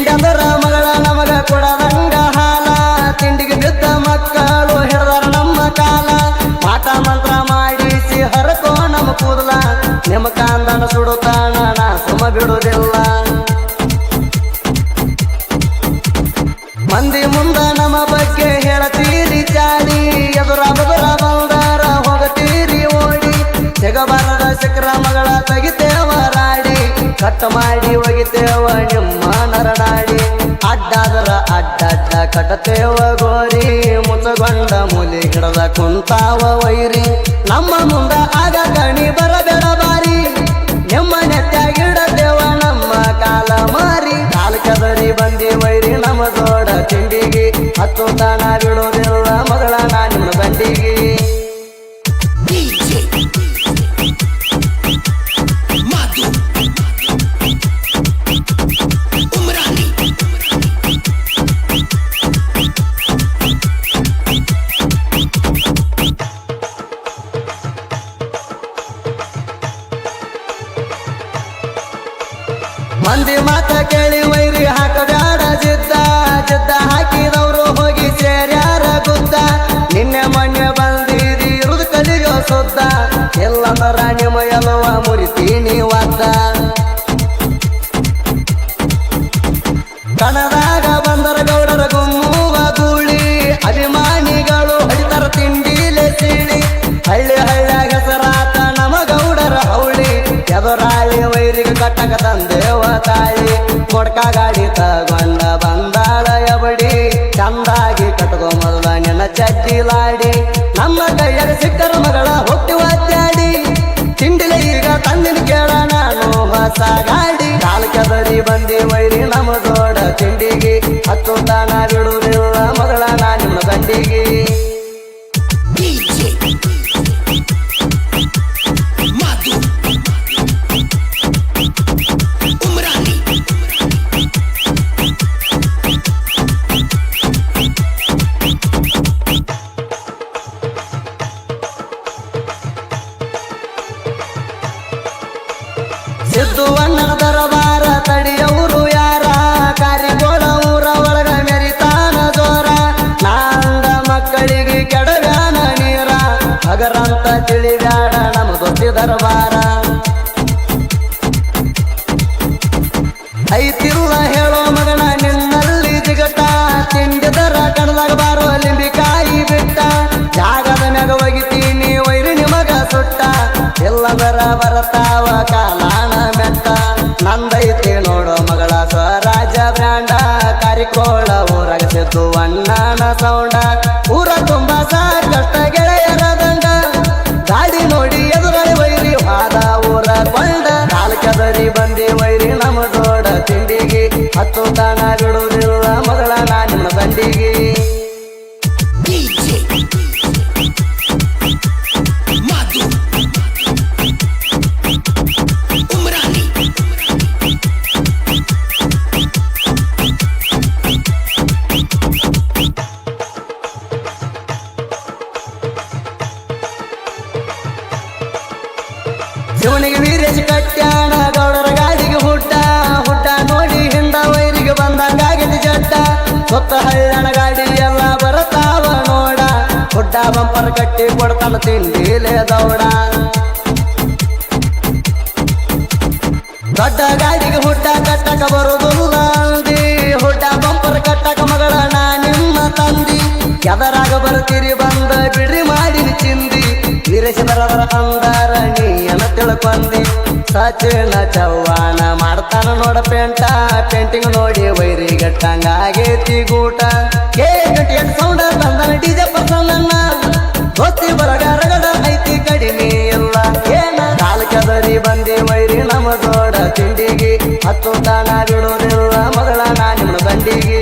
ತಿಂಡಂದರ ಮಗಳ ನಮಗ ಕೊಡದಂಗ ಹಾಲ ತಿಂಡಿಗೆ ಬಿದ್ದ ಮಕ್ಕಳು ಹಿಡ್ದಾರ ನಮ್ಮ ಕಾಲ ಮಾಟ ಮಂತ್ರ ಮಾಡಿಸಿ ಹರಕೋ ನಮ್ಮ ಕೂದಲ ನಿಮ್ಮ ಕಾಂದನ ಸುಡುತ್ತಾನ ನಾ ಸುಮ ಬಿಡುವುದಿಲ್ಲ ಮಂದಿ ಮುಂದ ನಮ್ಮ ಬಗ್ಗೆ ಹೇಳತೀರಿ ಚಾಡಿ ಎದುರ ಬದುರ ಬಂದಾರ ಹೋಗತೀರಿ ಓಡಿ ಜಗಬಾರದ ಶಿಖರ ಮಗಳ ತೆಗಿತೇವ ರಾಡಿ ಕಟ್ಟ ಮಾಡಿ ಒಗಿತೇವ ನಿಮ್ಮ ನರನಾಡಿ ಅಡ್ಡಾದರ ಅಡ್ಡಡ್ಡ ಕಟ್ಟತೇವ ಗೋರಿ ಮುಚ್ಚಗೊಂಡ ಮೂಲಿ ಹಿಡದ ಕುಂತಾವ ವೈರಿ ನಮ್ಮ ಮುಂದ ಆಗ ಕಣಿ ಬರಬೇಡ ಬಾರಿ ನಿಮ್ಮ ನೆತ್ತಾಗಿಡತೇವ ನಮ್ಮ ಕಾಲ ಮಾರಿ ಕಾಲ್ ಕದರಿ ಬಂದಿ ವೈರಿ ನಮ್ಮ ಜೋಡ ತಿಂಡಿಗೆ ಹತ್ತು ತಾಣ ಬಿಡೋದಿಲ್ಲ ಮಗಳ ನಾ ನಿಮ್ಮ ದಂಡಿಗೆ ಮಂದಿ ಮಾತ ಕೇಳಿ ವೈರಿ ಹಾಕಬ್ಯಾಡ ಜಿದ್ದ ಜಿದ್ದ ಹಾಕಿದವರು ಹೋಗಿ ಸೇರ್ಯಾರ ಗುದ್ದ ನಿನ್ನೆ ಮೊನ್ನೆ ಬಂದಿರಿ ಇರುದು ಕಲಿಯೋ ಸುದ್ದ ಎಲ್ಲಂದರ ನಿಮ್ಮ ಎಲ್ಲವ ಮುರಿತೀನಿ ಒದ್ದ ಕಣದಾಗ ಬಂದರ ಗೌಡರ ಗುಮ್ಮುವ ಧೂಳಿ ಅಭಿಮಾನಿಗಳು ಹಡಿತರ ತಿಂಡಿಲೆ ಸೀಳಿ ಹಳ್ಳಿ ಹಳ್ಳಿಯಾಗ ಹೆಸರಾತ ನಮ್ಮ ಗೌಡರ ಹೌಳಿ ಎದುರಾಳಿ ವೈರಿಗೆ ಕಟ್ಟಕ ತಂದೇವ ತಾಳಿ ಮೊಡ್ಕ ಗಾಡಿ ತಗೊಂಡ ಬಂದಾಳ ಎಬಡಿ ಚಂದಾಗಿ ಕಟ್ಕೊ ಮೊದಲ ನಿನ್ನ ಚಡ್ಡಿಲಾಡಿ ನಮ್ಮ ಕೈಯಾಗ ಸಿಕ್ಕರ ಮಗಳ ಹುಟ್ಟಿ ಒದ್ದಾಡಿ ತಿಂಡಿಲೆ ಈಗ ತಂದಿನ ಕೇಳ ನಾನು ಹೊಸ ಗಾಡಿ ಕಾಲ್ ಕೆದರಿ ಬಂದಿ ವೈರಿ ನಮ್ಮ ಜೋಡ ತಿಂಡಿಗೆ ಹತ್ತು ತಾಣ ಬಿಡುವುದಿಲ್ಲ ಮಗಳ ನಾ ನಿಮ್ಮ ದಂಡಿಗೆ ಸಿದ್ದುವಣ್ಣನ ದರಬಾರ ತಡಿಯವರು ಯಾರ ಕಾರಿಗೋಳ ಊರ ಒಳಗ ಮೆರಿತಾನ ಜೋರ ನಾಂದ ಮಕ್ಕಳಿಗೆ ಕೆಡವ್ಯಾನ ನೀರ ಹಗರಂತ ತಿಳಿಬ್ಯಾಡ ನಮ್ಮ ದೊಡ್ಡ ದರಬಾರ ಐತಿಲ್ಲ ಹೇಳೋ ಮಗನ ನಿನ್ನಲ್ಲಿ ಜಿಗಟ ತಿಂಡಿದರ ಕಣದಾಗ ಬಾರೋ ಲಿಂಬಿಕಾಯಿ ಬಿಟ್ಟ ಜಾಗದ ಮ್ಯಾಗ ಒಗಿತೀನಿ ವೈರಿ ನಿಮಗ ಸುಟ್ಟ ಎಲ್ಲದರ ಬರತಾವ ಕಾಲಾಣ ಮೆಟ್ಟ ನಂದೈತಿ ನೋಡೋ ಮಗಳ ಸ್ವರಾಜ ಬ್ರ್ಯಾಂಡ ಕಾರಿಕೋಳ ಊರಾಗ ಸಿದ್ದುವಣ್ಣನ ಸೌಂಡ ಊರ ತುಂಬ ಸಾಕಷ್ಟ ಗೆಳೆಯರ ದಂಡ ಗಾಡಿ ನೋಡಿ ಎದುರಲ್ಲಿ ವೈರಿ ಹಾದ ಊರ ಕೊಂಡ ಕಾಲ್ ಕೆದರಿ ಬಂದಿ ವೈರಿ ನಮ್ಮ ಜೋಡ ತಿಂಡಿಗೆ ಹತ್ತು ತಾಣ ಬಿಡುವುದಿಲ್ಲ ಮಗಳ ನಾ ನಿಮ್ಮ ದಂಡಿಗೆ ಶಿವನಿಗೆ ವೀರೇಶ್ ಕಟ್ಯಾಣ ಗೌಡರ ಗಾಡಿಗೆ ಹುಟ್ಟ ಹುಟ್ಟ ನೋಡಿ ಹಿಂದ ವೈರಿಗೆ ಬಂದಂಗಾಗಿದ್ದು ಜಟ್ಟ ಸುತ್ತ ಹಳ್ಳನ ಗಾಡಿ ಎಲ್ಲ ಬರತಾವ ನೋಡ ಹುಡ್ಡ ಬಂಪರ್ ಕಟ್ಟಿ ಕೊಡ್ತಾನ ತಿಂಡಿಲೆ ದೌಡ ದೊಡ್ಡ ಗಾಡಿಗೆ ಹುಡ್ಡ ಕಟ್ಟಕ ಬರುವುದಿಲ್ಲ ಅಂದಿ ಹುಡ್ಡ ಬಂಪರ್ ಕಟ್ಟಕ ಮಗಳ ನಾ ನಿಮ್ಮ ತಂದಿ ಎದರಾಗ ಬರ್ತೀರಿ ಬಂದ ಬಿಡ್ರಿ ಮಾಡಿನ ಚಿಂದಿ ವೀರೇಶ ಬರದರ ಅಂದಾರ ನೀನ ತಿಳ್ಕೊಂಡಿ ಸಚಿನ ಚವ್ವಾಣ ಮಾಡ್ತಾನ ನೋಡ ಪೇಂಟಿಂಗ್ ನೋಡಿ ವೈರಿ ಗಟ್ಟಂಗಾಗೇತಿ ಗೂಟ ಕೇಟಿ ಸೌಂಡ ತಂದನ ಡಿಜೆ ಪಸಂದನ್ನ ಗೊತ್ತಿ ಬರಗಾರಗಡ ಐತಿ ಕಡಿಮೆ ಇಲ್ಲ ಏನ ಕಾಲ್ ಕೆದರಿ ಬಂದಿ ವೈರಿ ನಮ್ಮ ಜೋಡ ತಿಂಡಿಗೆ ಹತ್ತು ತಾಣ ಬಿಡುವುದಿಲ್ಲ ಮಗಳ ನಾ ನಿಮ್ಮ ದಂಡಿಗೆ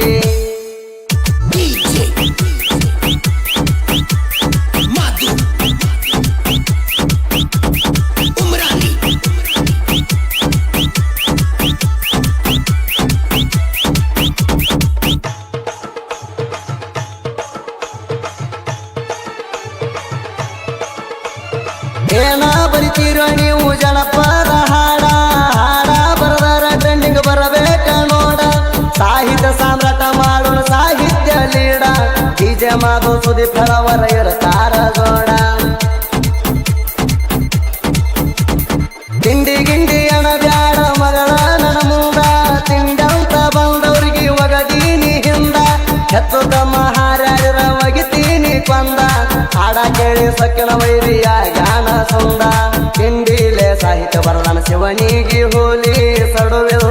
ಏನ ಬರಿತೀರೋ ನೀವು ಜನಪದ ಹಾಡ ಹಾಡ ಬರದ ಸಾಹಿತ್ಯ ಸಾಮ್ರಾಟ ಮಾಡೋಣ ಸಾಹಿತ್ಯ ಲೀಡ ಡಿಜೆ ಮಾಧು ಸುದೀಪ್ ಹೆಳವರ ಇರ್ತಾರ ಜೋಡ ತಿಂಡಿ ಗಿಂಡಿ ಅಣ ಬ್ಯಾಡ ಮಗಳ ನನ್ನ ಮುಂದ ತಿಂಡಂತ ಬಂದವ್ರಿಗೆ ಒಗದೀನಿ ಹಿಂದ ಹೆತ್ತು ತಮ್ಮ ಹಾರ್ಯಾಡಿರ ಒಗಿತೀನಿ ಕೊಂದ ಹಾಡ ಕೇಳಿ ಸಕ್ಕಿನ ವೈರಿಯ ಗಾನ ಸುಂದ ತಿಂಡಿಲೆ ಸಾಹಿತ್ಯ ಬರದಾನ ಶಿವನಿಗೆ ಹೋಲಿ ಸಡುವಿದ